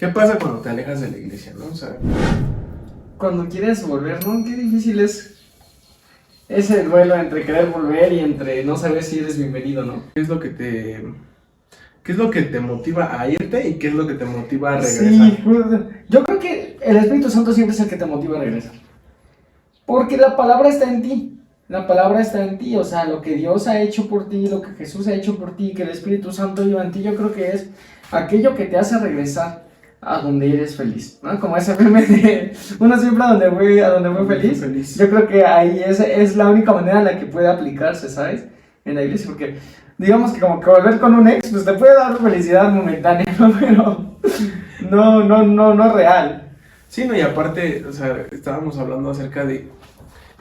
¿qué pasa cuando te alejas de la iglesia, no? O sea, Cuando quieres volver, ¿no? Qué difícil es ese duelo entre querer volver y entre no saber si eres bienvenido, ¿no? ¿qué es lo que te motiva a irte y qué es lo que te motiva a regresar? Sí, yo creo que el Espíritu Santo siempre es el que te motiva a regresar. Porque la palabra está en ti. La palabra está en ti, o sea, lo que Dios ha hecho por ti, lo que Jesús ha hecho por ti, que el Espíritu Santo viva en ti, yo creo que es aquello que te hace regresar a donde eres feliz, ¿no? Como ese meme de uno siempre a donde fue feliz. Feliz. Yo creo que ahí es la única manera en la que puede aplicarse, ¿sabes? En la iglesia, porque digamos que como que volver con un ex, pues te puede dar felicidad momentánea, ¿no? Pero no real. Sí, no, y aparte, o sea, estábamos hablando acerca de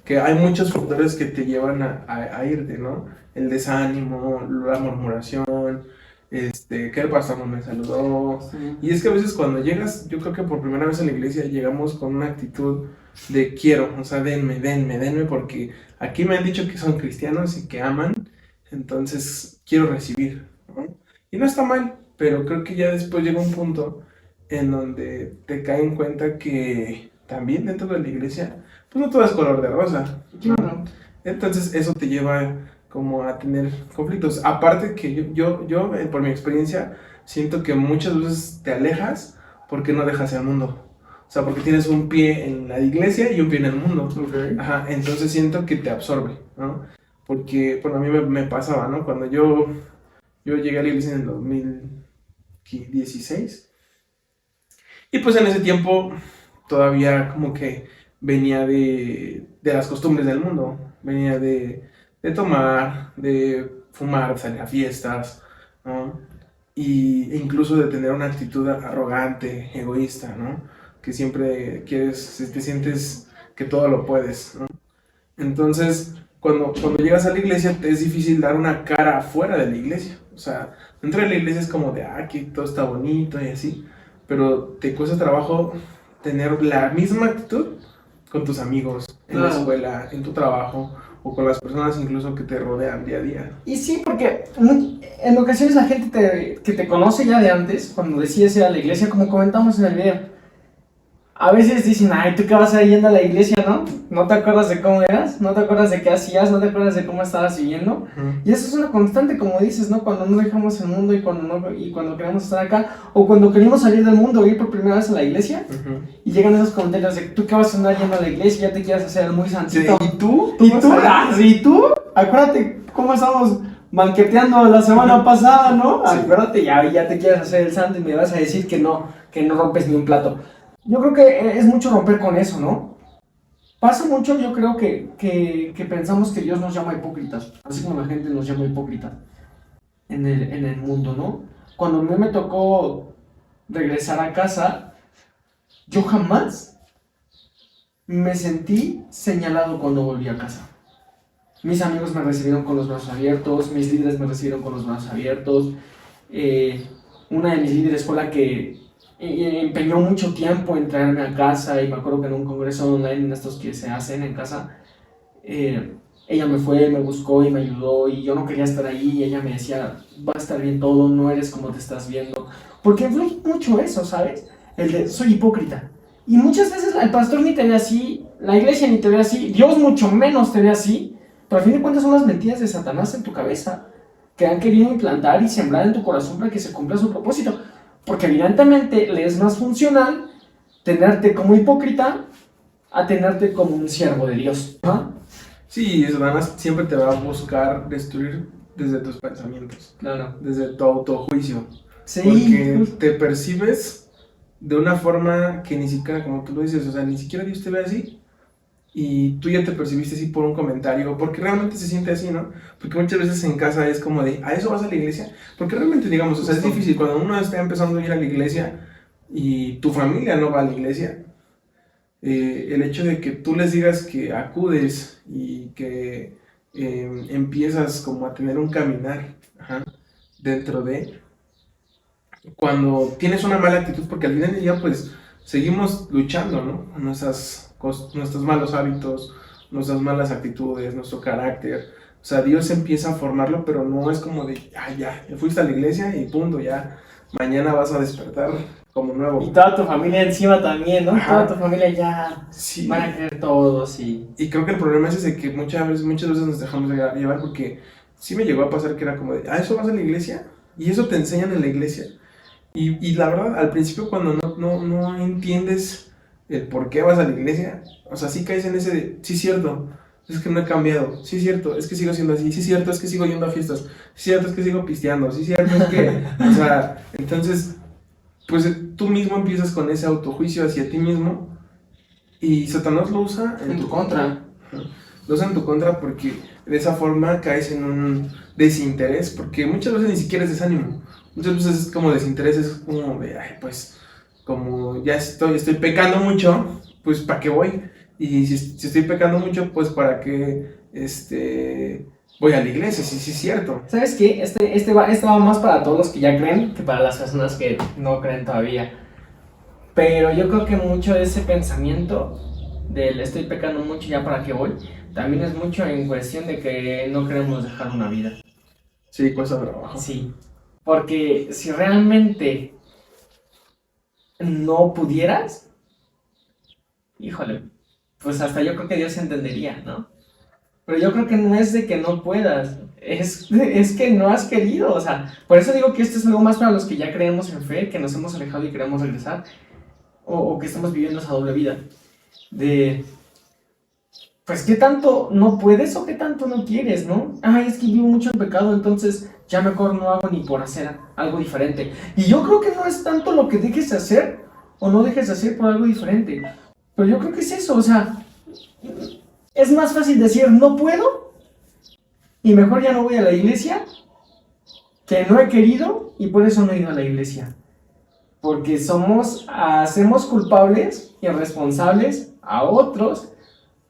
que hay muchos factores que te llevan a irte, ¿no? El desánimo, la murmuración, que el pastor no me saludó. Sí. Y es que a veces cuando llegas, yo creo que por primera vez en la iglesia llegamos con una actitud de quiero, o sea, denme, porque aquí me han dicho que son cristianos y que aman, entonces quiero recibir, ¿no? Y no está mal, pero creo que ya después llega un punto en donde te cae en cuenta que también dentro de la iglesia pues no todo es color de rosa, ¿no? Claro. Entonces eso te lleva como a tener conflictos. Aparte que por mi experiencia, siento que muchas veces te alejas porque no dejas el mundo. O sea, porque tienes un pie en la iglesia y un pie en el mundo. Okay. Ajá, entonces siento que te absorbe, ¿no? Porque, bueno, a mí me pasaba, ¿no? Cuando yo llegué a la iglesia en el 2016. Y pues en ese tiempo todavía como que venía de las costumbres del mundo, venía de tomar, de fumar, de salir a fiestas, ¿no? E incluso de tener una actitud arrogante, egoísta, ¿no? Que siempre quieres, te sientes que todo lo puedes, ¿no? Entonces, cuando llegas a la iglesia, te es difícil dar una cara afuera de la iglesia. O sea, dentro de la iglesia es como de, aquí todo está bonito y así, pero te cuesta trabajo tener la misma actitud con tus amigos, en la Claro. escuela, en tu trabajo, o con las personas incluso que te rodean día a día. Y sí, porque en ocasiones la gente que te conoce ya de antes, cuando decides ir a la iglesia, como comentamos en el video, a veces dicen, ay, ¿tú qué vas a ir yendo a la iglesia, no? ¿No te acuerdas de cómo eras? ¿No te acuerdas de qué hacías? ¿No te acuerdas de cómo estabas viviendo? Uh-huh. Y eso es una constante, como dices, ¿no? Cuando no dejamos el mundo y cuando queremos estar acá, o cuando queremos salir del mundo, ir por primera vez a la iglesia, Uh-huh. y llegan esos comentarios de, ¿tú qué vas a andar yendo a la iglesia? Ya te quieres hacer el muy santito. ¿Y tú? ¿Y vas tú? a ir? ¿Y tú? Acuérdate cómo estamos banqueteando la semana pasada, ¿no? Sí. Acuérdate, ya te quieres hacer el santo y me vas a decir que no rompes ni un plato. Yo creo que es mucho romper con eso, ¿no? Pasa mucho, yo creo que pensamos que Dios nos llama hipócritas, así como la gente nos llama hipócritas en el mundo, ¿no? Cuando a mí me tocó regresar a casa, yo jamás me sentí señalado cuando volví a casa. Mis amigos me recibieron con los brazos abiertos, mis líderes me recibieron con los brazos abiertos. Una de mis líderes fue la que empeñó mucho tiempo en traerme a casa, y me acuerdo que en un congreso online, en estos que se hacen en casa, ella me fue, me buscó y me ayudó, y yo no quería estar ahí, y ella me decía, va a estar bien todo, no eres como te estás viendo, porque influye mucho eso, ¿sabes? El de, soy hipócrita, y muchas veces el pastor ni te ve así, la iglesia ni te ve así, Dios mucho menos te ve así, pero al fin de cuentas son las mentiras de Satanás en tu cabeza, que han querido implantar y sembrar en tu corazón para que se cumpla su propósito. Porque evidentemente le es más funcional tenerte como hipócrita a tenerte como un siervo de Dios, ¿no? Sí, Satanás siempre te va a buscar destruir desde tus pensamientos, Claro. desde tu autojuicio. Sí. Porque te percibes de una forma que ni siquiera, como tú lo dices, o sea, ni siquiera Dios te ve así. Y tú ya te percibiste así por un comentario, porque realmente se siente así, ¿no? Porque muchas veces en casa es como de, ¿a eso vas a la iglesia? Porque realmente, digamos, o sea, es difícil cuando uno está empezando a ir a la iglesia y tu familia no va a la iglesia. El hecho de que tú les digas que acudes y que empiezas como a tener un caminar, ajá, dentro de, cuando tienes una mala actitud, porque al final del día pues seguimos luchando, ¿no? Nuestros malos hábitos, nuestras malas actitudes, nuestro carácter. O sea, Dios empieza a formarlo, pero no es como de, ya fuiste a la iglesia y punto, ya mañana vas a despertar como nuevo. Y toda tu familia encima también, ¿no? Ajá. Toda tu familia ya Sí. van a creer todos y... Y creo que el problema es ese que muchas veces nos dejamos de llevar porque sí me llegó a pasar que era como de, ¿eso vas a la iglesia? Y eso te enseñan en la iglesia. Y la verdad, al principio cuando no entiendes el por qué vas a la iglesia, o sea, sí caes en ese de, sí cierto, es que no he cambiado, sí cierto, es que sigo siendo así, sí cierto, es que sigo yendo a fiestas, sí cierto, es que sigo pisteando, sí cierto, es que, o sea, entonces, pues tú mismo empiezas con ese autojuicio hacia ti mismo y Satanás lo usa En tu contra. Lo usa en tu contra porque de esa forma caes en un desinterés, porque muchas veces ni siquiera es desánimo. Muchas veces es como desinterés, es como de, ay, pues, como ya estoy pecando mucho, pues, ¿para qué voy? Y si estoy pecando mucho, pues, ¿para qué voy a la iglesia? Sí, sí, es cierto. ¿Sabes qué? Este va más para todos los que ya creen que para las personas que no creen todavía. Pero yo creo que mucho de ese pensamiento del estoy pecando mucho, ya para qué voy, también es mucho en cuestión de que no queremos dejar una vida. Sí, cuesta trabajo. Sí, porque si realmente no pudieras, híjole, pues hasta yo creo que Dios entendería, ¿no? Pero yo creo que no es de que no puedas, es que no has querido, o sea, por eso digo que esto es algo más para los que ya creemos en fe, que nos hemos alejado y queremos regresar, o que estamos viviendo esa doble vida, de, pues, ¿qué tanto no puedes o qué tanto no quieres, no? Ay, es que vivo mucho en pecado, entonces ya mejor no hago ni por hacer algo diferente. Y yo creo que no es tanto lo que dejes de hacer o no dejes de hacer por algo diferente, pero yo creo que es eso, o sea, es más fácil decir no puedo y mejor ya no voy a la iglesia que no he querido y por eso no he ido a la iglesia. Porque hacemos culpables y responsables a otros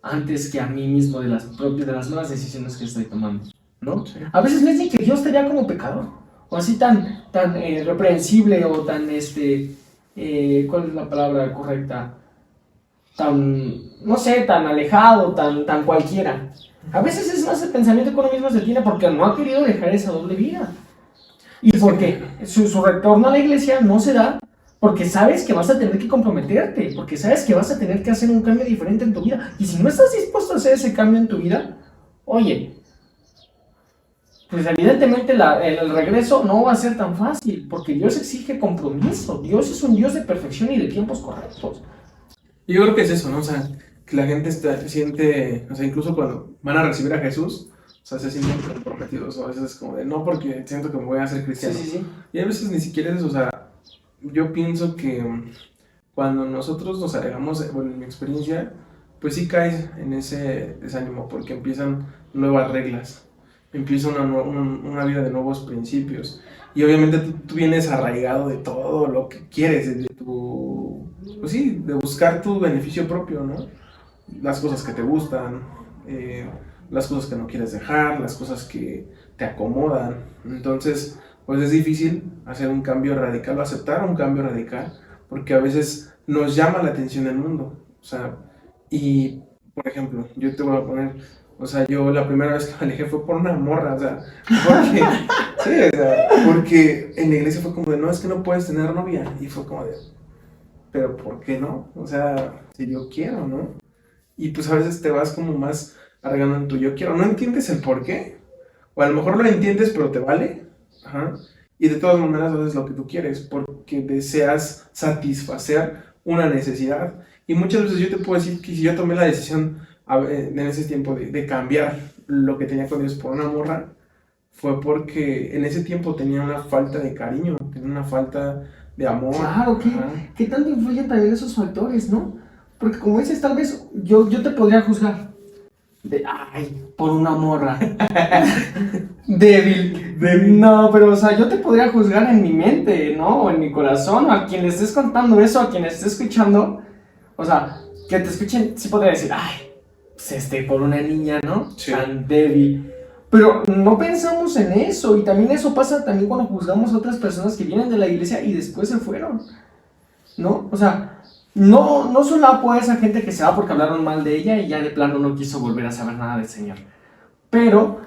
antes que a mí mismo de las malas decisiones que estoy tomando, ¿no? Sí. A veces no es ni que Dios te vea como pecador, o así tan reprensible o tan, ¿cuál es la palabra correcta? Tan, no sé, tan alejado, tan cualquiera. A veces es más el pensamiento que uno mismo se tiene porque no ha querido dejar esa doble vida. Y porque su retorno a la iglesia no se da porque sabes que vas a tener que comprometerte, porque sabes que vas a tener que hacer un cambio diferente en tu vida. Y si no estás dispuesto a hacer ese cambio en tu vida, oye, pues evidentemente el regreso no va a ser tan fácil, porque Dios exige compromiso. Dios es un Dios de perfección y de tiempos correctos. Y yo creo que es eso, ¿no? O sea, que la gente siente, o sea, incluso cuando van a recibir a Jesús, o sea, se sienten comprometidos, o a veces es como de, no, porque siento que me voy a hacer cristiano. Sí. Y a veces ni siquiera es, o sea, yo pienso que cuando nosotros nos alejamos, bueno, en mi experiencia, pues sí caes en ese desánimo, porque empiezan nuevas reglas, empieza una vida de nuevos principios. Y obviamente tú vienes arraigado de todo lo que quieres, de tu, pues sí, de buscar tu beneficio propio, ¿no? Las cosas que te gustan, las cosas que no quieres dejar, las cosas que te acomodan. Entonces, pues es difícil hacer un cambio radical o aceptar un cambio radical, porque a veces nos llama la atención el mundo. O sea, y por ejemplo, yo te voy a poner, o sea, yo la primera vez que me alejé fue por una morra, o sea, porque, sí, o sea, porque en la iglesia fue como de, no, es que no puedes tener novia, y fue como de, pero ¿por qué no? O sea, si yo quiero, ¿no? Y pues a veces te vas como más arreglando en tu yo quiero, no entiendes el por qué, o a lo mejor lo entiendes pero te vale, ajá, y de todas maneras haces lo que tú quieres porque deseas satisfacer una necesidad. Y muchas veces yo te puedo decir que si yo tomé la decisión en ese tiempo de cambiar lo que tenía con Dios por una morra, fue porque en ese tiempo tenía una falta de cariño, tenía una falta de amor. Claro, ¿qué tanto influyen también esos factores, no? Porque como dices, tal vez yo te podría juzgar de, ay, por una morra. Débil. No, pero o sea, yo te podría juzgar en mi mente, ¿no? O en mi corazón, o a quien le estés contando eso, a quien esté escuchando. O sea, que te escuchen, sí podría decir, ay, pues por una niña, ¿no? Sí. Tan débil. Pero no pensamos en eso, y también eso pasa también cuando juzgamos a otras personas que vienen de la iglesia y después se fueron, ¿no? O sea, no solapo a esa gente que se va porque hablaron mal de ella y ya de plano no quiso volver a saber nada del Señor. Pero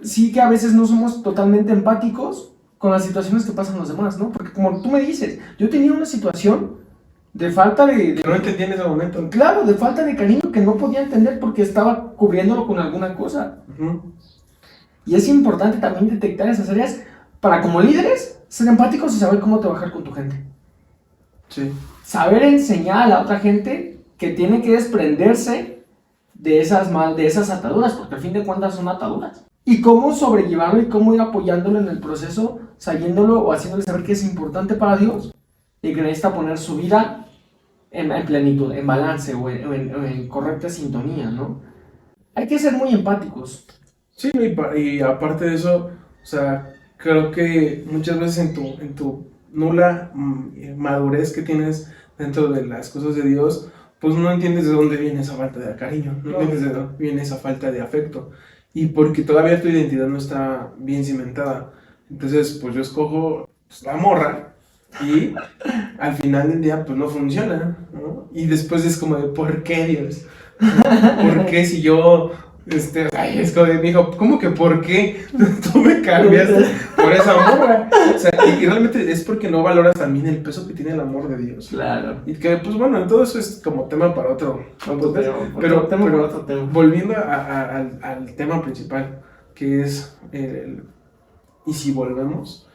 sí que a veces no somos totalmente empáticos con las situaciones que pasan los demás, ¿no? Porque como tú me dices, yo tenía una situación de falta Que no entendí en ese momento. claro, de falta de cariño que no podía entender porque estaba cubriéndolo con alguna cosa. Ujú. Y es importante también detectar esas áreas para, como líderes, ser empáticos y saber cómo trabajar con tu gente. Sí. Saber enseñar a la otra gente que tiene que desprenderse de esas ataduras, porque al fin de cuentas son ataduras. Y cómo sobrellevarlo y cómo ir apoyándolo en el proceso, sabiéndolo o haciéndole saber que es importante para Dios y que necesita poner su vida en plenitud, en balance o en correcta sintonía, ¿no? Hay que ser muy empáticos. Sí, y aparte de eso, o sea, creo que muchas veces en tu nula madurez que tienes dentro de las cosas de Dios, pues no entiendes de dónde viene esa falta de cariño, no entiendes de dónde viene esa falta de afecto. Y porque todavía tu identidad no está bien cimentada. Entonces, pues yo escojo pues, la morra y al final del día, pues no funciona, ¿no? Y después es como de, ¿por qué Dios? ¿Por qué si yo, ay, es como de, mijo, ¿cómo que por qué tú me cambiaste por esa morra? O sea, y realmente es porque no valoras también el peso que tiene el amor de Dios. Claro. Y que, pues bueno, todo eso es como tema para otro podcast. Pero otro tema. volviendo al tema principal, que es, ¿y si volvemos?